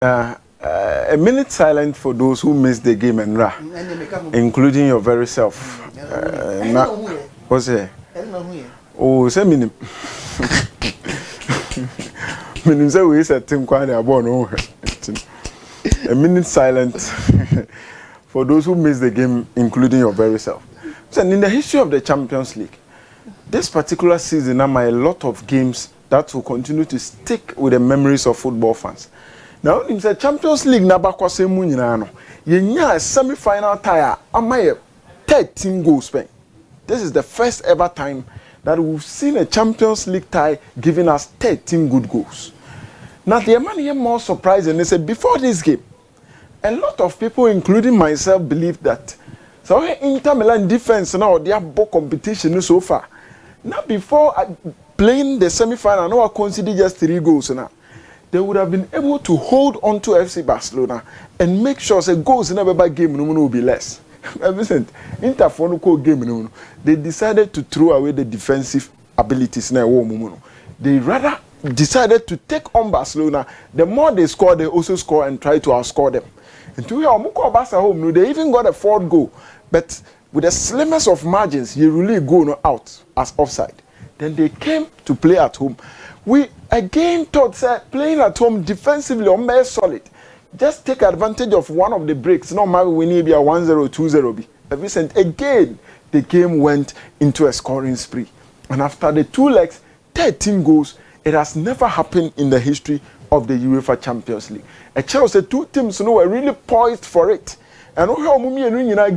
A minute silent for those who missed the game and including your very self. What's it? Oh, say minim. Minim say we said Tim Kwani Abono. A minute silent for those who missed the game, including your very self. So in the history of the Champions League, this particular season, there are a lot of games that will continue to stick with the memories of football fans. Now, in the Champions League, Nabakwase Munyano, Yenya semi-final tie, Amaye 13 goals Spain. This is the first ever time that we've seen a Champions League tie giving us 13 good goals. Now, the man here more surprising. They said before this game, a lot of people, including myself, believed that so Inter Milan defense now they have both competition so far. Now, before playing the semi-final, now I consider just 3 goals now. They would have been able to hold on to FC Barcelona and make sure that goals in every game will be less. Inter for no game, they decided to throw away the defensive abilities. They rather decided to take on Barcelona. The more they score, they also score and try to outscore them. And to hear Barca home, they even got a 4th goal, but with the slimmest of margins, you really go out as offside. Then they came to play at home. We again thought that playing at home defensively on solid. Just take advantage of one of the breaks. No matter we need be a 1-0, 2-0. Again, the game went into a scoring spree. And after the 2 legs, 13 goals. It has never happened in the history of the UEFA Champions League. A Chelsea 2 teams were really poised for it. And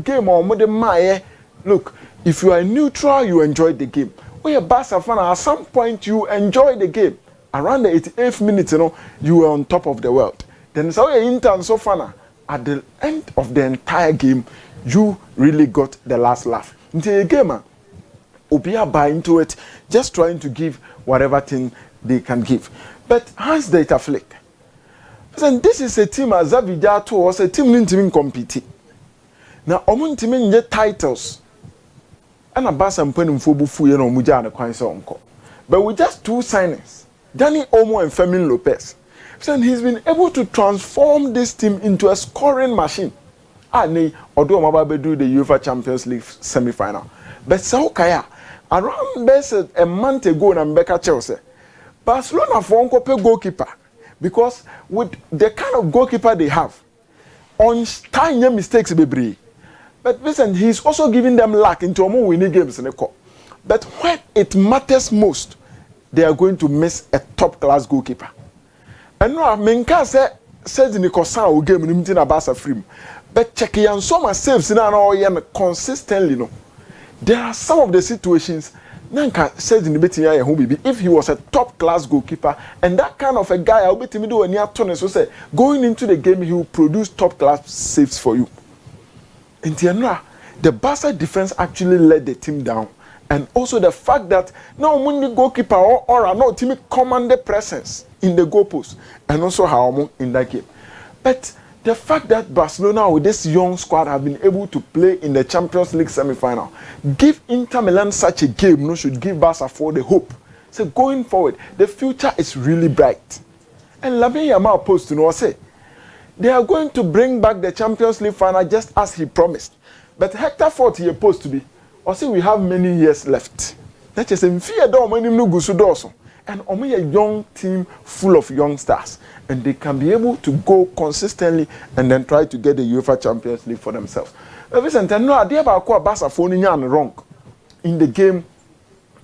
game look, if you are neutral, you enjoyed the game. When you're a Barca fan, at some point you enjoy the game. Around the 88th minute, you were on top of the world. Then so Inter and so far, at the end of the entire game, you really got the last laugh. Until the game, Obia buy into it, just trying to give whatever thing they can give. But Hans Data Flick. This is a team as Zavidato was a team in team compete. Now, Omun team get titles. And a bass and penning for Bufu and Muja and a coin song. But with just 2 signings, Danny Olmo and Fermin Lopez, he's been able to transform this team into a scoring machine. Although Mababe do the UEFA Champions League semi-final. But Saukaya, around a month ago, and Mbeka Chelsea, Barcelona for Uncope goalkeeper. Because with the kind of goalkeeper they have, on tiny mistakes be brave. But listen, he's also giving them luck into more winning games in the cup. But when it matters most, they are going to miss a top-class goalkeeper. And now, Menka says in the Kosan game in the Barca free. But checking and some saves in an consistently. There are some of the situations Nanka says in the betting if he was a top-class goalkeeper and that kind of a guy, I'll bet him do a near turn. So say going into the game, he will produce top-class saves for you. In Tianra, the Barca defense actually let the team down. And also the fact that now when the goalkeeper or no team commanded presence in the goalpost and also how in that game. But the fact that Barcelona with this young squad have been able to play in the Champions League semi-final, give Inter Milan such a game, should give Barca for the hope. So going forward, the future is really bright. And Lamine Yamal posed to say, they are going to bring back the Champions League final just as he promised. But Hector Fort he opposed to be. Or say we have many years left. That is in fear and only a young team full of young stars. And they can be able to go consistently and then try to get the UEFA Champions League for themselves. Listen, no idea about Barca phoning wrong in the game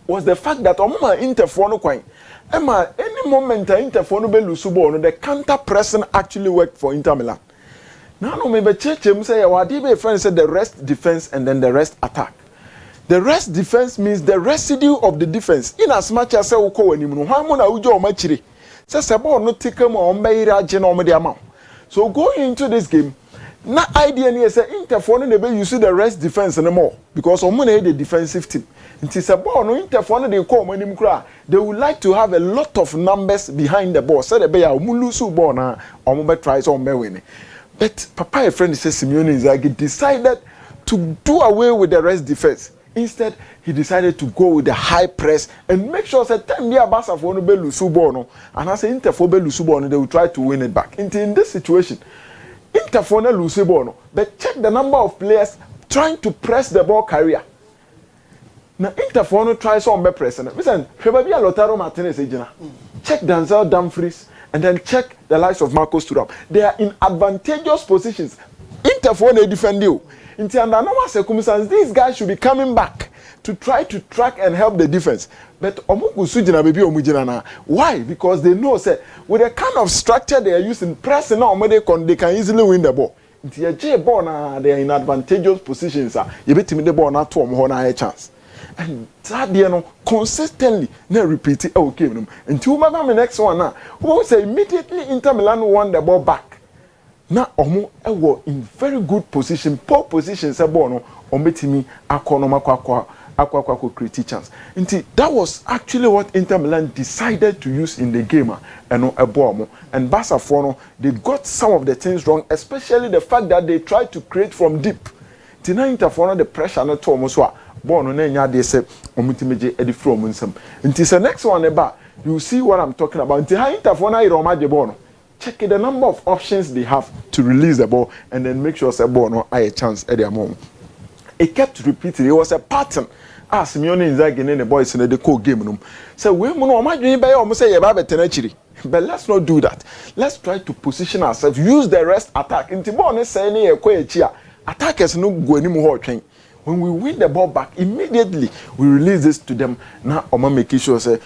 was the fact that Inter for no coin. Emma, any moment Inter for no Belusubo, the counter pressing actually worked for Inter Milan. Now, no, maybe Church say, friend said the rest defense and then the rest attack. The rest defense means the residue of the defense. In as much as I will call him, so going into this game, na idea is say Inter for no you see the rest defense anymore because the defensive team. It is a ball no Inter for no they call when they would like to have a lot of numbers behind the ball. So the be a ball na tries on winning. But Papa a friend says Simeone Inzaghi decided to do away with the rest defense. Instead, he decided to go with the high press and make sure that time near Barca for no be lose ball, and as Inter for be lose ball, they will try to win it back. In this situation, Inter for no lose ball, but check the number of players trying to press the ball carrier. Now Inter for no try some be press. Listen, Shebabia Lautaro Martinez ejina. Check Denzel Dumfries and then check the likes of Marcus Thuram. They are in advantageous positions. Inter for no defend you. In the normal circumstances, these guys should be coming back to try to track and help the defense. But why? Because they know say with the kind of structure they are using, pressing now, they can easily win the ball. They are in advantageous positions. You bet me the ball not to a chance. And that consistently repeat it okay. Until the next one now, who say immediately Inter Milan won the ball back. Now omo ewo in very good position, poor position se ball no ombetimi akonoma akwa create chance. Nti that was actually what Inter Milan decided to use in the game and and Barca for no they got some of the things wrong, especially the fact that they tried to create from deep. Tina Inter for no the pressure no to omo so a ball no nya dey say omutimeje edi from nsam. Nti the next one eba you see what I'm talking about. Nti ha Inter for no iroma je ball no check the number of options they have to release the ball and then make sure the ball no a chance at their moment. It kept repeating. It was a pattern. As Simeone Inzaghi and the boys in the core game room. So we almost say but let's not do that. Let's try to position ourselves. Use the rest attack. In Tibone say attackers no go anymore. When we win the ball back, immediately we release this to them. Now Oma make sure say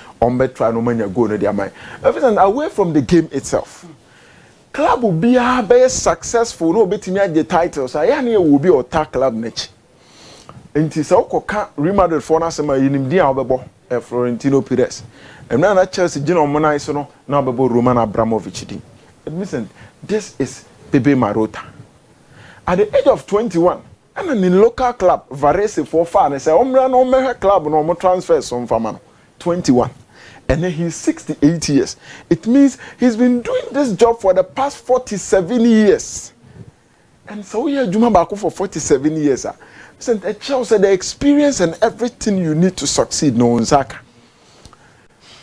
try no man go no their mind. Everything away from the game itself. Club will be a successful, no betting the titles. I will be or tag club niche. And it's all Real Madrid for us, my India Florentino Perez. And now Chelsea, Gino Monaisono, now Roman Abramovich. Listen, this is Pepe Marotta. At the age of 21, and in local club, Varese for fun, I say, no club, no more transfers from Famano. 21. And then he's 68 years. It means he's been doing this job for the past 47 years. And so we are Juma Baku for 47 years. Listen, it shows the experience and everything you need to succeed, no Zaka.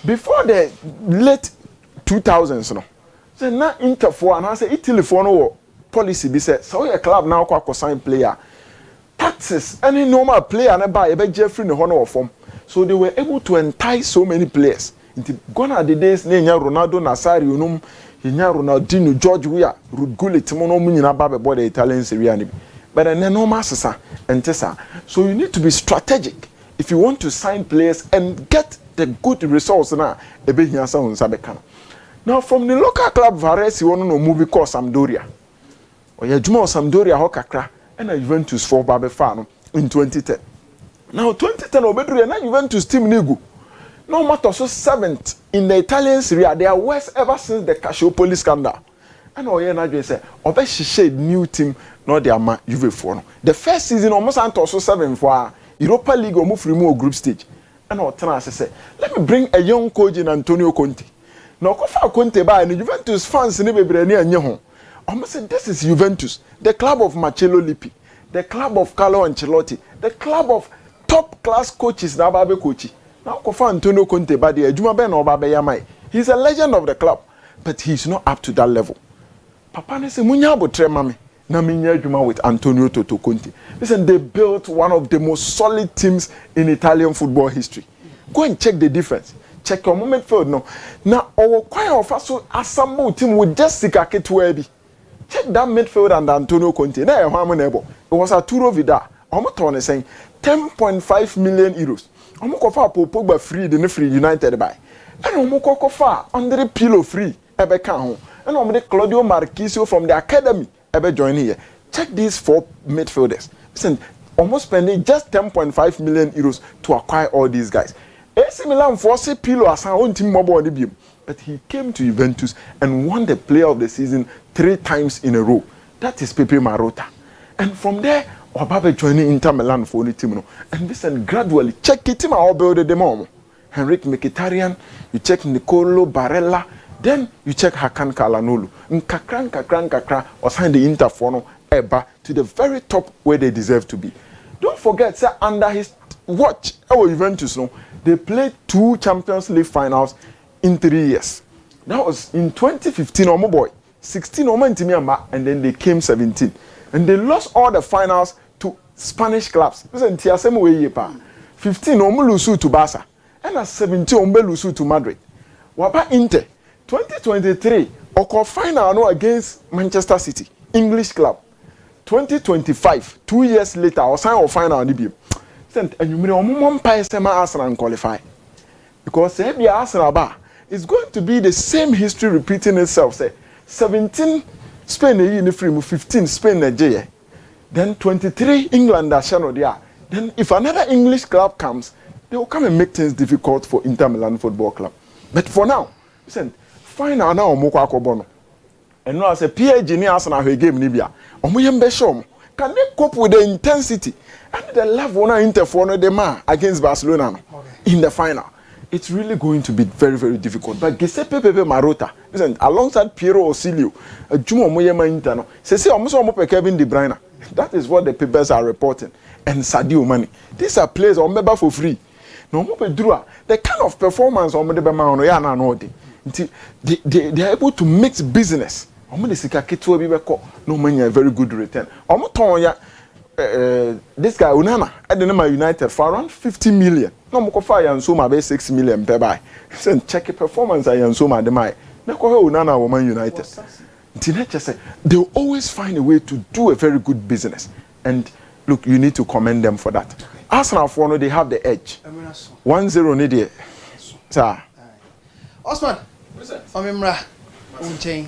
Before the late 2000s, no. So now Inter for and I say Italy for no policy be said. So your club now quite sign player. Taxes, any normal player and buy a Jeffrey in the honor of form. So they were able to entice so many players. Gone are the days Nenya Ronaldo Nazario Num, Hinya Ronaldinho, George Weah, Ruud Gullit, Timono Munina Babe boy the Italian Serie A. But then no master and Tessa. So you need to be strategic if you want to sign players and get the good results now. Now from the local club Varese, you want to know movie called Sampdoria. Or ya Juma Sampdoria Hokakra and a Juventus for Babe Fano in 2010. Now 2010 Obedria na Juventus team Nigu. No matter so 7th in the Italian Serie A, they are worst ever since the Calciopoli scandal. And Oye say, Obe new team, not their Juve for. The first season almost also 7 for Europa League or move remove group stage. And Otana say, let me bring a young coach in Antonio Conte. Now Kofa Conte by the Juventus fans never be near Nyeho. Almost say this is Juventus, the club of Marcello Lippi, the club of Carlo Ancelotti, the club of top class coaches na Babe coach. Now Kofa Antonio Conte by the Juma Ben or Babe Yamai. He's a legend of the club, but he's not up to that level. Papa ne say munya botre mame na minya Juma with Antonio Toto Conte. Listen, they built one of the most solid teams in Italian football history. Go and check the difference. Check your moment field no. Now our choir of us assemble team with just Ketuebi. Check that midfield and Antonio Conte. Now it was Arturo Vidal. I'm saying 10.5 million euros. I'm going to Pogba free, the free United by. And I'm going to under the pillow free. And I'm going to Claudio Marquisio from the academy. Join here. Check these 4 midfielders. Listen, almost spending just 10.5 million euros to acquire all these guys. AC Milan forced Pirlo as our own team mobile on the beam. But he came to Juventus and won the player of the season 3 times in a row. That is Pepe Marotta. And from there, Obabe joining Inter Milan for the team. And listen, gradually, check it team all build the mom. Henrik Mkhitaryan, you check Nicolo Barella, then you check Hakan Calhanoglu. Nkakra, or sign the Inter for Eba to the very top where they deserve to be. Don't forget, sir, under his watch our Juventus, no, they played 2 Champions League finals in 3 years. That was in 2015, Omo boy, 16 Omo and then they came 17. And they lost all the finals to Spanish clubs. Listen, 15 Omo lose to Barca. And at 17 Omo lose to Madrid. Wapa Inter, 2023, Oko final no against Manchester City, English club. 2025, 2 years later, or sign of final Nibim. And you mean Omo Sema Arsenal and qualify. Because if you Arsenal bar, it's going to be the same history repeating itself. Say 17 Spain in free, 15 Spain Nigeria. Then 23 England are channel there. Then if another English club comes, they will come and make things difficult for Inter Milan Football Club. But for now, listen, final now Moko Akobono. And now as a PSG ni Arsenal game Nibia. Can they cope with the intensity and the level now Inter for the man against Barcelona in the final? It's really going to be very, very difficult. But Giuseppe Pepe Marotta, listen, alongside Piero Osilio, Jumo Moyema Intano, say almost Kevin De Bruyne. That is what the papers are reporting. And Sadio Mane. These are players on member for free. No more the kind of performance on the Bama they are able to mix business. No money a very good return. This guy Unana at the number United for around 50 million. No more fire and so my 6 million per buy. Send check a performance I and so my demai. Nako Unana woman United. They will always find a way to do a very good business. And look, you need to commend them for that. Arsenal for they have the edge. 1-0 need it. Sir. Osman. Omimra. Unchain.